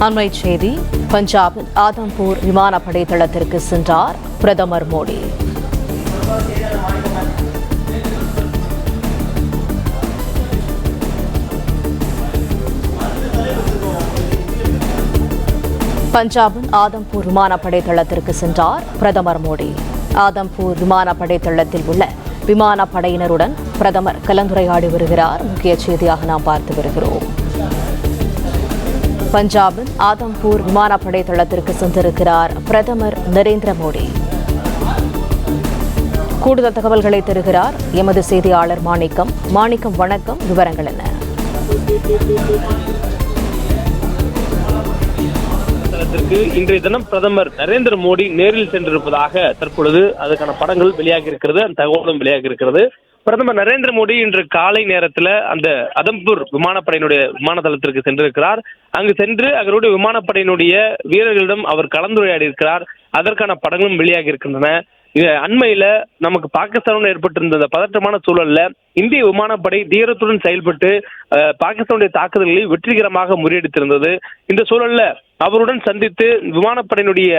அண்மை செய்தி. பஞ்சாபின் ஆதம்பூர் விமானப்படை தளத்திற்கு சென்றார் பிரதமர் மோடி. பஞ்சாபின் ஆதம்பூர் விமானப்படை தளத்திற்கு சென்றார் பிரதமர் மோடி. ஆதம்பூர் விமானப்படை தளத்தில் உள்ள விமானப்படையினருடன் பிரதமர் கலந்துரையாடி வருகிறார். முக்கிய செய்தியாக நாம் பார்த்து வருகிறோம். பஞ்சாபின் ஆதம்பூர் விமானப்படை தளத்திற்கு சென்றிருக்கிறார் பிரதமர் நரேந்திர மோடி. கூடுதல் தகவல்களை தருகிறார் எமது செய்தியாளர் மாணிக்கம். வணக்கம், விவரங்கள் என்ன? இன்றைய தினம் பிரதமர் நரேந்திர மோடி நேரில் சென்றிருப்பதாக தற்பொழுது அதுக்கான படங்கள் வெளியாகி இருக்கிறது, அந்த தகவலும் வெளியாகி இருக்கிறது. பிரதமர் நரேந்திர மோடி இன்று காலை நேரத்தில் அந்த அதம்பூர் விமானப்படையினுடைய விமான தளத்திற்கு சென்றிருக்கிறார். அங்கு சென்று அவருடைய விமானப்படையினுடைய வீரர்களிடம் அவர் கலந்துரையாடி இருக்கிறார். அதற்கான படங்களும் வெளியாகி இருக்கின்றன. அண்மையில நமக்கு பாகிஸ்தானுடன் ஏற்பட்டிருந்த பதற்றமான சூழல்ல இந்திய விமானப்படை தீரத்துடன் செயல்பட்டு பாகிஸ்தானுடைய தாக்குதல்களை வெற்றிகரமாக முறியடித்திருந்தது. இந்த சூழல்ல அவருடன் சந்தித்து விமானப்படையினுடைய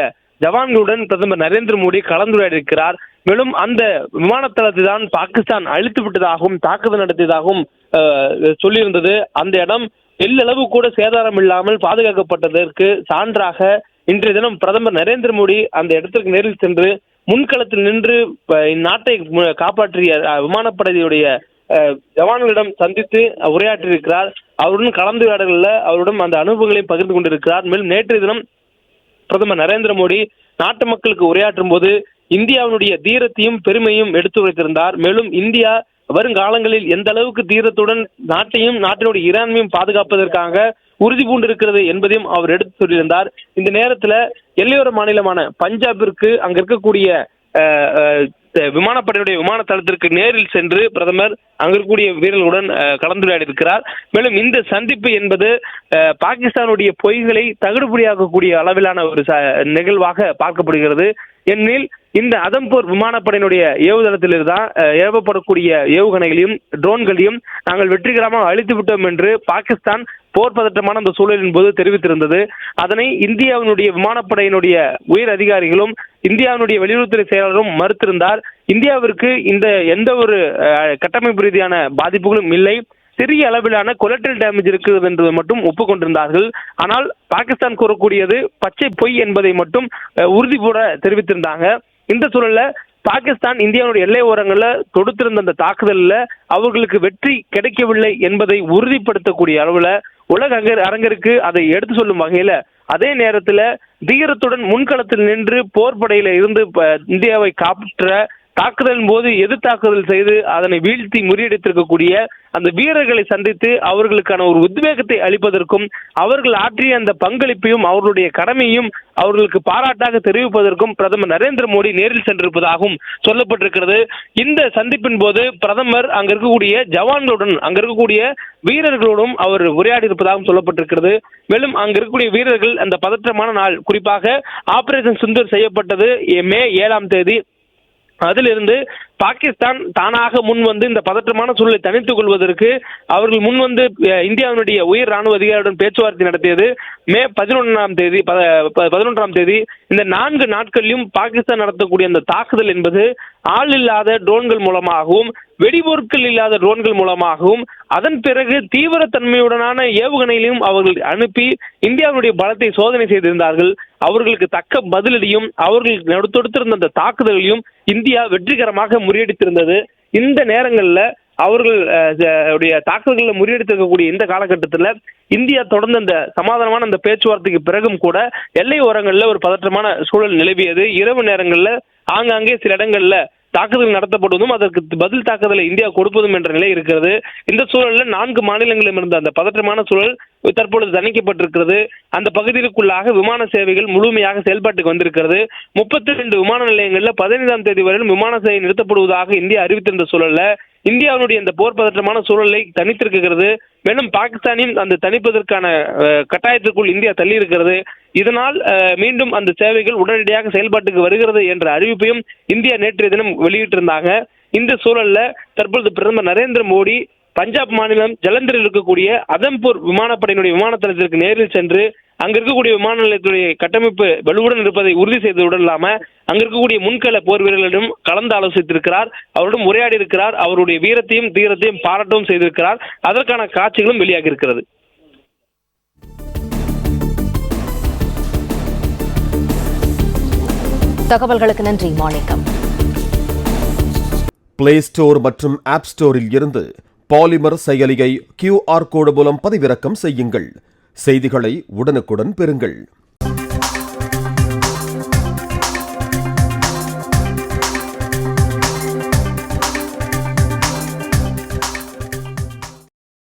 ஜவான்களுடன் பிரதமர் நரேந்திர மோடி கலந்துரையாடியிருக்கிறார். மேலும் அந்த விமான தளத்தை தான் பாகிஸ்தான் அழித்து விட்டதாகவும் தாக்குதல் நடத்தியதாகவும் சொல்லியிருந்தது. அந்த இடம் எல்லளவு கூட சேதாரம் இல்லாமல் பாதுகாக்கப்பட்டதற்கு சான்றாக இன்றைய தினம் பிரதமர் நரேந்திர மோடி அந்த இடத்திற்கு நேரில் சென்று முன்களத்தில் நின்று இந்நாட்டை காப்பாற்றிய விமானப்படையுடைய ஜவான்களிடம் சந்தித்து உரையாற்றியிருக்கிறார். அவருடன் கலந்துரையாடல்களில் அவருடன் அந்த அனுபவங்களை பகிர்ந்து கொண்டிருக்கிறார். மேலும் நேற்றைய தினம் பிரதமர் நரேந்திர மோடி நாட்டு மக்களுக்கு உரையாற்றும் போது இந்தியாவினுடைய தீரத்தையும் பெருமையும் எடுத்து வைத்திருந்தார். மேலும் இந்தியா வருங்காலங்களில் எந்த அளவுக்கு தீரத்துடன் நாட்டையும் நாட்டினுடைய இறையாண்மையும் பாதுகாப்பதற்காக உறுதி பூண்டிருக்கிறது என்பதையும் அவர் எடுத்து சொல்லியிருந்தார். இந்த நேரத்தில் எல்லையோர மாநிலமான பஞ்சாபிற்கு அங்க இருக்கக்கூடிய விமானப்படையுடைய விமான தளத்திற்கு நேரில் சென்று பிரதமர் அங்க இருக்கக்கூடிய வீரர்களுடன் கலந்துரையாடி இருக்கிறார். மேலும் இந்த சந்திப்பு என்பது பாகிஸ்தானுடைய பொய்களை தகுடுபடியாக்கக்கூடிய அளவிலான ஒரு நிகழ்வாக பார்க்கப்படுகிறது. ஏனெனில் இந்த அதம்பூர் விமானப்படையினுடைய ஏவுதளத்தில்தான் ஏவப்படக்கூடிய ஏவுகணைகளையும் ட்ரோன்களையும் நாங்கள் வெற்றிகரமாக அழித்து விட்டோம் என்று பாகிஸ்தான் போர் பதற்றமான அந்த சூழலின் போது தெரிவித்திருந்தது. அதனை இந்தியாவினுடைய விமானப்படையினுடைய உயர் அதிகாரிகளும் இந்தியாவினுடைய வெளியுறவுத்துறை செயலாளரும் மறுத்திருந்தார். இந்தியாவிற்கு இந்த எந்த ஒரு கட்டமைப்பு ரீதியான பாதிப்புகளும் இல்லை, சிறிய அளவிலான கொலட்ரல் டேமேஜ் இருக்கிறது என்பதை மட்டும் ஒப்புக்கொண்டிருந்தார்கள். ஆனால் பாகிஸ்தான் கூறக்கூடியது பச்சை பொய் என்பதை மட்டும் உறுதிபட தெரிவித்திருந்தாங்க. இந்த சூழல்ல பாகிஸ்தான் இந்தியாவுடைய எல்லை ஓரங்களில் தொடுத்திருந்த அந்த தாக்குதலில் அவர்களுக்கு வெற்றி கிடைக்கவில்லை என்பதை உறுதிப்படுத்தக்கூடிய அளவில் உலக அரங்கிற்கு அதை எடுத்து சொல்லும் வகையில அதே நேரத்தில் தீரத்துடன் முன்களத்தில் நின்று போர்படையில இருந்து இந்தியாவை காப்பாற்ற தாக்குதலின் போது எதிர் தாக்குதல் செய்து அதனை வீழ்த்தி முறியடித்திருக்கக்கூடிய அந்த வீரர்களை சந்தித்து அவர்களுக்கான ஒரு உத்வேகத்தை அளிப்பதற்கும் அவர்கள் ஆற்றிய அந்த பங்களிப்பையும் அவர்களுடைய கடமையும் அவர்களுக்கு பாராட்டாக தெரிவிப்பதற்கும் பிரதமர் நரேந்திர மோடி நேரில் சென்றிருப்பதாகவும் சொல்லப்பட்டிருக்கிறது. இந்த சந்திப்பின் போது பிரதமர் அங்க இருக்கக்கூடிய ஜவான்களுடன் அங்க இருக்கக்கூடிய வீரர்களோடும் அவர் உரையாடி இருப்பதாகவும் சொல்லப்பட்டிருக்கிறது. மேலும் அங்க இருக்கக்கூடிய வீரர்கள் அந்த பதற்றமான நாள் குறிப்பாக ஆபரேஷன் சிந்தூர் செய்யப்பட்டது மே 7ஆம் தேதி. அதிலிருந்து பாகிஸ்தான் தானாக முன்வந்து இந்த பதற்றமான சூழலை தனித்துக் கொள்வதற்கு அவர்கள் முன்வந்து இந்தியாவினுடைய உயர் ராணுவ அதிகாரியுடன் பேச்சுவார்த்தை நடத்தியது மே 11ஆம் தேதி. இந்த 4 நாட்களிலும் பாகிஸ்தான் நடத்தக்கூடிய அந்த தாக்குதல் என்பது ஆள் இல்லாத ட்ரோன்கள் மூலமாகவும் வெடிபொருட்கள் இல்லாத ட்ரோன்கள் மூலமாகவும் அதன் பிறகு தீவிரத்தன்மையுடனான ஏவுகணைகளையும் அவர்கள் அனுப்பி இந்தியாவுடைய பலத்தை சோதனை செய்திருந்தார்கள். அவர்களுக்கு தக்க பதிலடியும் அவர்கள் தொடுத்திருந்த அந்த தாக்குதலையும் இந்தியா வெற்றிகரமாக முறியடித்திருந்தது. இந்த நேரங்களில் அவர்களுடைய தாக்குதல்களை முறியடித்திருக்கக்கூடிய இந்த காலகட்டத்தில் இந்தியா தொடர்ந்து அந்த சமாதானமான அந்த பேச்சுவார்த்தைக்கு பிறகும் கூட எல்லை ஓரங்களில் ஒரு பதற்றமான சூழல் நிலவியது. இரவு நேரங்களில் ஆங்காங்கே சில இடங்கள்ல தாக்குதல் நடத்தப்படுவதும் அதற்கு பதில் தாக்குதலை இந்தியா கொடுப்பதும் என்ற நிலை இருக்கிறது. இந்த சூழலில் 4 மாநிலங்களிலும் இருந்த அந்த பதற்றமான சூழல் தற்பொழுது தணிக்கப்பட்டிருக்கிறது. அந்த பகுதிகளுக்குள்ளாக விமான சேவைகள் முழுமையாக செயல்பாட்டுக்கு வந்திருக்கிறது. 32 விமான நிலையங்களில் 15ஆம் தேதி வரையிலும் விமான சேவை நிறுத்தப்படுவதாக இந்தியா அறிவித்திருந்த சூழல்ல இந்தியாவுடைய இந்த போர் பதற்றமான சூழலை தனித்திருக்கிறது. மேலும் பாகிஸ்தானின் அந்த தணிப்பதற்கான கட்டாயத்திற்குள் இந்தியா தள்ளி இருக்கிறது. இதனால் மீண்டும் அந்த சேவைகள் உடனடியாக செயல்பாட்டுக்கு வருகிறது என்ற அறிவிப்பையும் இந்தியா நேற்றைய தினம் வெளியிட்டிருந்தாங்க. இந்த சூழல்ல தற்பொழுது பிரதமர் நரேந்திர மோடி பஞ்சாப் மாநிலம் ஜலந்தரில் இருக்கக்கூடிய அதம்பூர் விமானப்படையினுடைய விமானத்தளத்திற்கு நேரில் சென்று அங்க இருக்கக்கூடிய விமான நிலையத்துடைய கட்டமைப்பு வலுவுடன் இருப்பதை உறுதி செய்ததுடன் இல்லாம அங்க இருக்கக்கூடிய முன்கள போர் வீரர்களிடம் கலந்து ஆலோசித்திருக்கிறார், அவருடன் உரையாடி இருக்கிறார், அவருடைய வீரத்தையும் தீரத்தையும் பாராட்டவும் செய்திருக்கிறார். அதற்கான காட்சிகளும் வெளியாகி இருக்கிறது. தகவல்களுக்கு நன்றி மாணிக்கம். பிளே ஸ்டோர் மற்றும் ஆப் ஸ்டோரில் இருந்து பாலிமர் செயலியை QR கோடு மூலம் பதிவிறக்கம் செய்யுங்கள். செய்திகளை உடனுக்குடன் பெறுங்கள்.